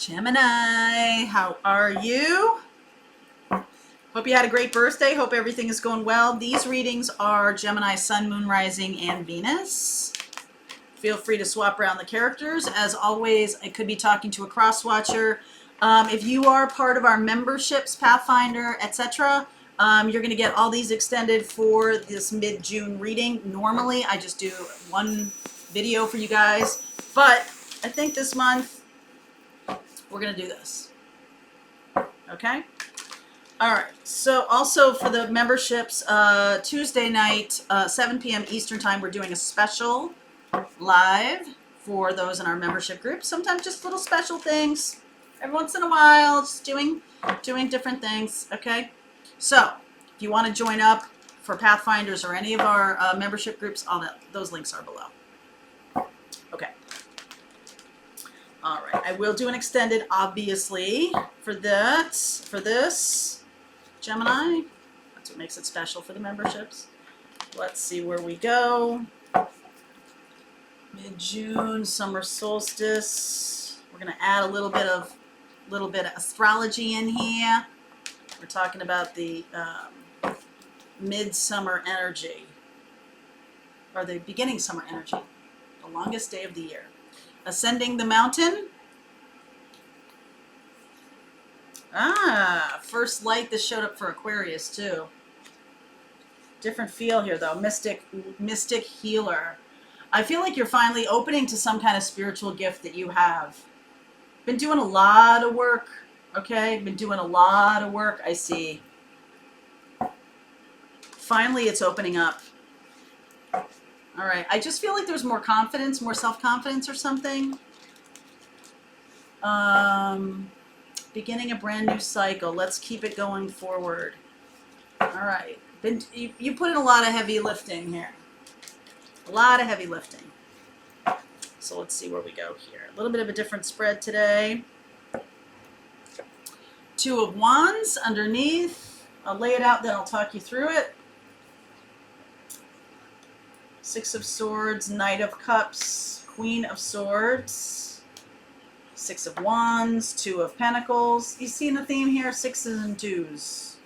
Gemini, how are you? Hope you had a great birthday. Hope everything is going well. These readings are Gemini, Sun, Moon, Rising, and Venus. Feel free to swap around the characters. As always, I could be talking to a cross-watcher. If you are part of our memberships, Pathfinder, etc., you're going to get all these extended for this mid-June reading. Normally, I just do one video for you guys, but I think this month we're going to do this. Okay? All right. So also for the memberships, Tuesday night, 7 p.m. Eastern Time, we're doing a special live for those in our membership group. Sometimes just little special things. Every once in a while, just doing different things. Okay? So if you want to join up for Pathfinders or any of our membership groups, those links are below. Okay. All right, I will do an extended, obviously, for this Gemini. That's what makes it special for the memberships. Let's see where we go. Mid-June, summer solstice. We're going to add a little bit of astrology in here. We're talking about the midsummer energy, or the beginning summer energy, the longest day of the year. Ascending the mountain. First light. This showed up for Aquarius too. Different feel here though. Mystic healer. I feel like you're finally opening to some kind of spiritual gift that you have. Been doing a lot of work. Okay, been doing a lot of work. I see. Finally, it's opening up. All right, I just feel like there's more confidence, more self-confidence or something. Beginning a brand new cycle. Let's keep it going forward. All right. You put in a lot of heavy lifting here. A lot of heavy lifting. So let's see where we go here. A little bit of a different spread today. Two of Wands underneath. I'll lay it out, then I'll talk you through it. Six of Swords, Knight of Cups, Queen of Swords, Six of Wands, Two of Pentacles. You see the theme here? Sixes and twos.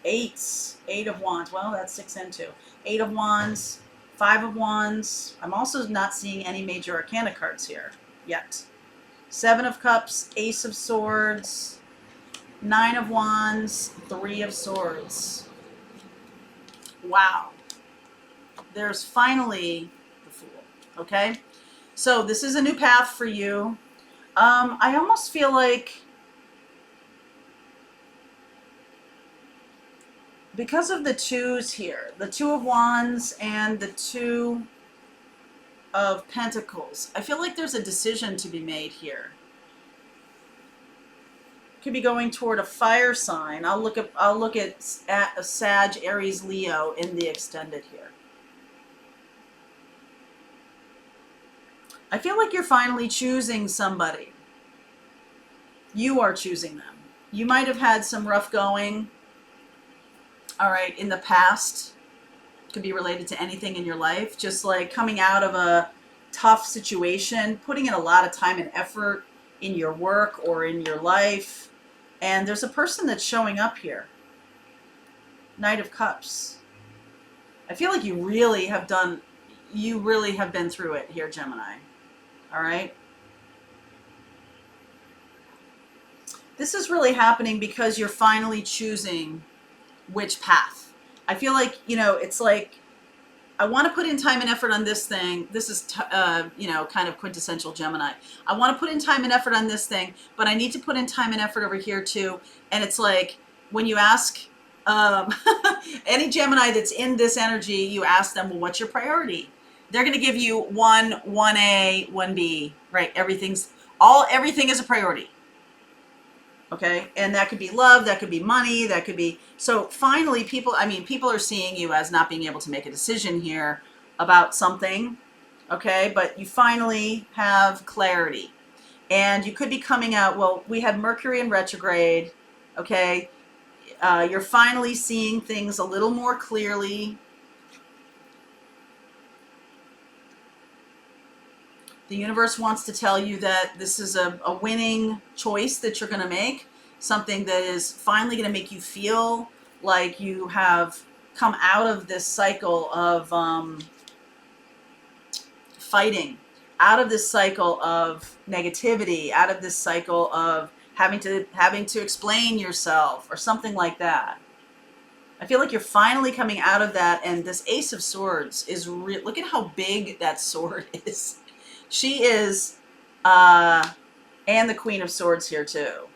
Eights, Eight of Wands. Well, that's 6 and 2. Eight of Wands, Five of Wands. I'm also not seeing any major arcana cards here yet. Seven of Cups, Ace of Swords, Nine of Wands, Three of Swords. Wow. There's finally the Fool, okay? So this is a new path for you. I almost feel like because of the twos here, the Two of Wands and the Two of Pentacles, I feel like there's a decision to be made here. Could be going toward a fire sign. I'll look at a Sag, Aries, Leo in the extended here. I feel like you're finally choosing somebody. You are choosing them. You might have had some rough going, all right, in the past. Could be related to anything in your life. Just like coming out of a tough situation, putting in a lot of time and effort in your work or in your life. And there's a person that's showing up here. Knight of Cups. I feel like you really have been through it here, Gemini. All right. This is really happening because you're finally choosing which path. I feel like, it's like, I want to put in time and effort on this thing. This is, kind of quintessential Gemini. I want to put in time and effort on this thing, but I need to put in time and effort over here too. And it's like, when you ask any Gemini that's in this energy, you ask them, well, what's your priority? They're going to give you 1A, 1B, right? Everything is a priority. Okay. And that could be love. That could be money. That could be, so finally people are seeing you as not being able to make a decision here about something. Okay. But you finally have clarity and you could be coming out. Well, we had Mercury in retrograde. Okay. You're finally seeing things a little more clearly. The universe wants to tell you that this is a winning choice that you're going to make, something that is finally going to make you feel like you have come out of this cycle of fighting, out of this cycle of negativity, out of this cycle of having to explain yourself or something like that. I feel like you're finally coming out of that, and this Ace of Swords is look at how big that sword is. She is, and the Queen of Swords here too.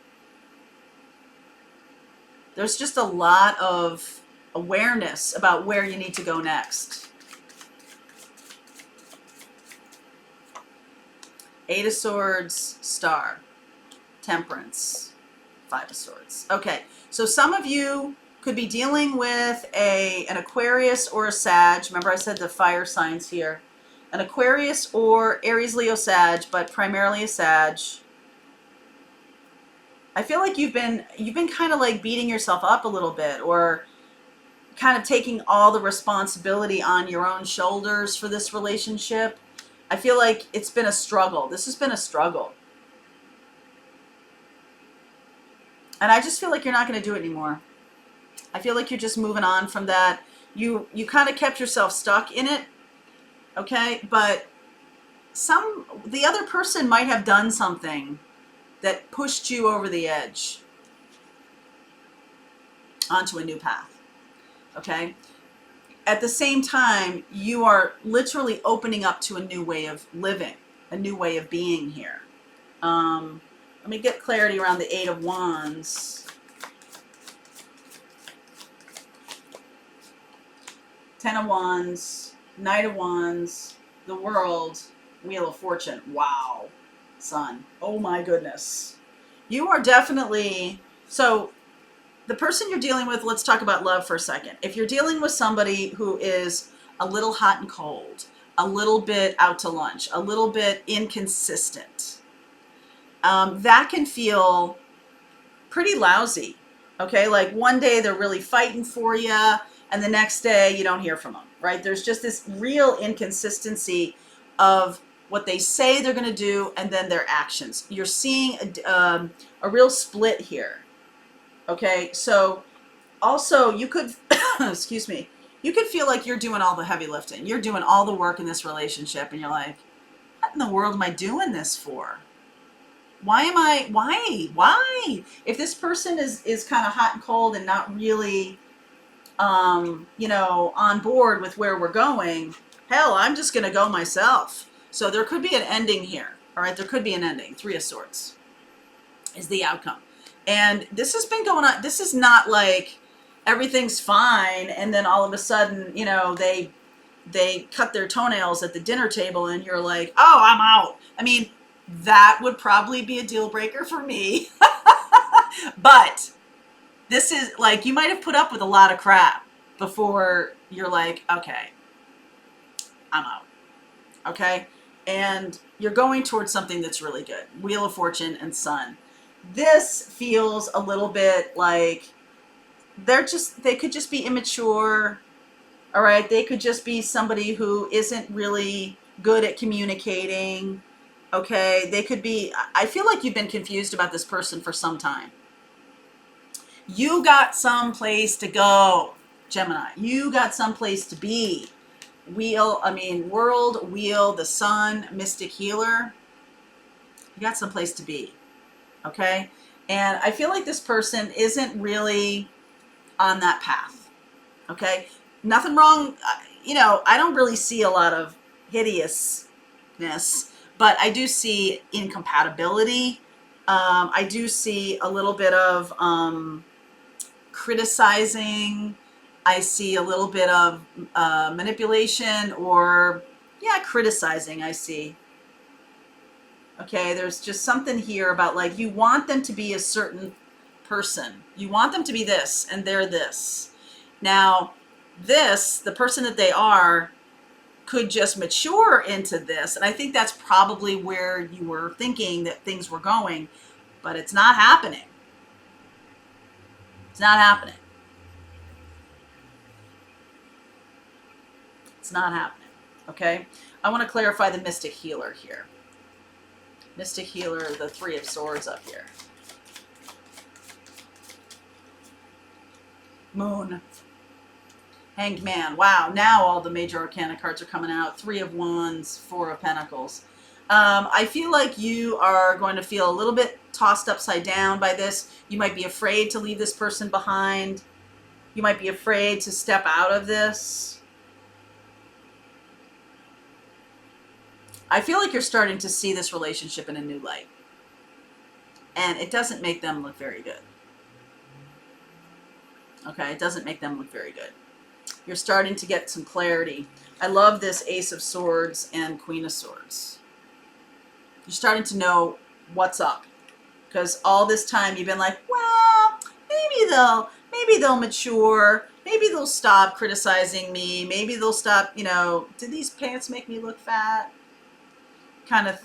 There's just a lot of awareness about where you need to go next. Eight of Swords, Star, Temperance, Five of Swords. Okay, so some of you could be dealing with an Aquarius or a Sag. Remember I said the fire signs here. An Aquarius or Aries, Leo, Sag, but primarily a Sag. I feel like you've been kind of like beating yourself up a little bit, or kind of taking all the responsibility on your own shoulders for this relationship. I feel like it's been a struggle. This has been a struggle. And I just feel like you're not going to do it anymore. I feel like you're just moving on from that. You kind of kept yourself stuck in it, okay? But the other person might have done something that pushed you over the edge onto a new path, okay? At the same time, you are literally opening up to a new way of living, a new way of being here. Let me get clarity around the Eight of Wands. Ten of Wands, Knight of Wands, the World, Wheel of Fortune. Wow, Sun. Oh my goodness. You are definitely, so the person you're dealing with, let's talk about love for a second. If you're dealing with somebody who is a little hot and cold, a little bit out to lunch, a little bit inconsistent, that can feel pretty lousy, okay? Like one day they're really fighting for you, and the next day you don't hear from them, right? There's just this real inconsistency of what they say they're going to do and then their actions. You're seeing a real split here, okay? So also you could, excuse me, you could feel like you're doing all the heavy lifting. You're doing all the work in this relationship, and you're like, what in the world am I doing this for? Why? If this person is kind of hot and cold and not really on board with where we're going, hell, I'm just going to go myself. So there could be an ending here. All right. There could be an ending. Three of Swords is the outcome. And this has been going on. This is not like everything's fine, and then all of a sudden, they cut their toenails at the dinner table and you're like, oh, I'm out. I mean, that would probably be a deal breaker for me. But this is like, you might have put up with a lot of crap before you're like, okay, I'm out. Okay. And you're going towards something that's really good. Wheel of Fortune and Sun. This feels a little bit like they could just be immature. All right. They could just be somebody who isn't really good at communicating. Okay. They could be, I feel like you've been confused about this person for some time. You got some place to go, Gemini. You got some place to be. World, Wheel, the Sun, Mystic Healer. You got some place to be. Okay? And I feel like this person isn't really on that path. Okay? Nothing wrong. I don't really see a lot of hideousness, but I do see incompatibility. I do see a little bit of criticizing. I see a little bit of manipulation, or criticizing. I see. Okay, there's just something here about like you want them to be a certain person. You want them to be this, and they're this. Now, the person that they are, could just mature into this. And I think that's probably where you were thinking that things were going, but it's not happening. It's not happening. It's not happening. Okay. I want to clarify the Mystic Healer here. Mystic Healer, the Three of Swords up here. Moon. Hanged Man. Wow, now all the major arcana cards are coming out. Three of Wands, Four of Pentacles. I feel like you are going to feel a little bit tossed upside down by this. You might be afraid to leave this person behind. You might be afraid to step out of this. I feel like you're starting to see this relationship in a new light. And it doesn't make them look very good. Okay, it doesn't make them look very good. You're starting to get some clarity. I love this Ace of Swords and Queen of Swords. You're starting to know what's up. Because all this time you've been like, well, maybe they'll mature. Maybe they'll stop criticizing me. Maybe they'll stop, did these pants make me look fat? Kind of,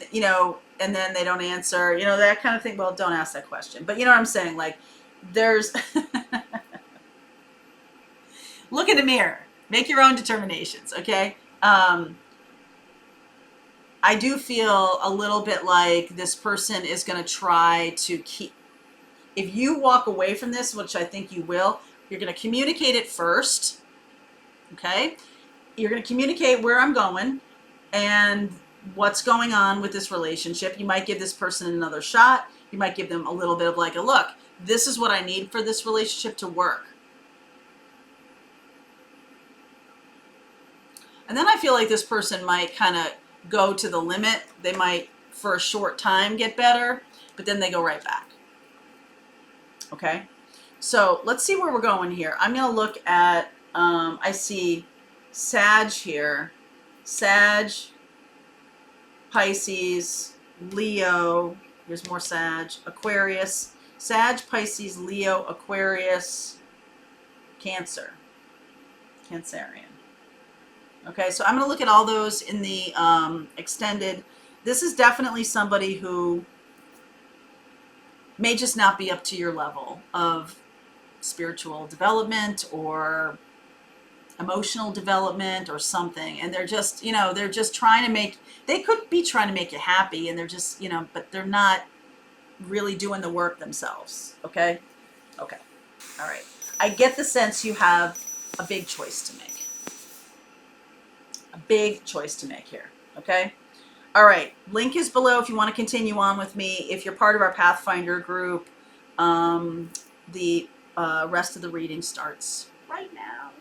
and then they don't answer, that kind of thing. Well, don't ask that question. But you know what I'm saying? Like, there's... Look in the mirror. Make your own determinations, okay? I do feel a little bit like this person is going to try to keep... If you walk away from this, which I think you will, you're going to communicate it first, okay? You're going to communicate where I'm going and what's going on with this relationship. You might give this person another shot. You might give them a little bit of like a look. This is what I need for this relationship to work. And then I feel like this person might kind of go to the limit. They might, for a short time, get better, but then they go right back. Okay? So let's see where we're going here. I'm going to look at, I see Sag here. Sag, Pisces, Leo. Here's more Sag. Aquarius. Sag, Pisces, Leo, Aquarius, Cancer. Cancerian. Okay, so I'm going to look at all those in the extended. This is definitely somebody who may just not be up to your level of spiritual development or emotional development or something. And they're just, they're just trying to make, they could be trying to make you happy and they're just, but they're not really doing the work themselves. Okay? Okay. All right. I get the sense you have a big choice to make. A big choice to make here, okay? All right, link is below if you want to continue on with me. If you're part of our Pathfinder group, the rest of the reading starts right now.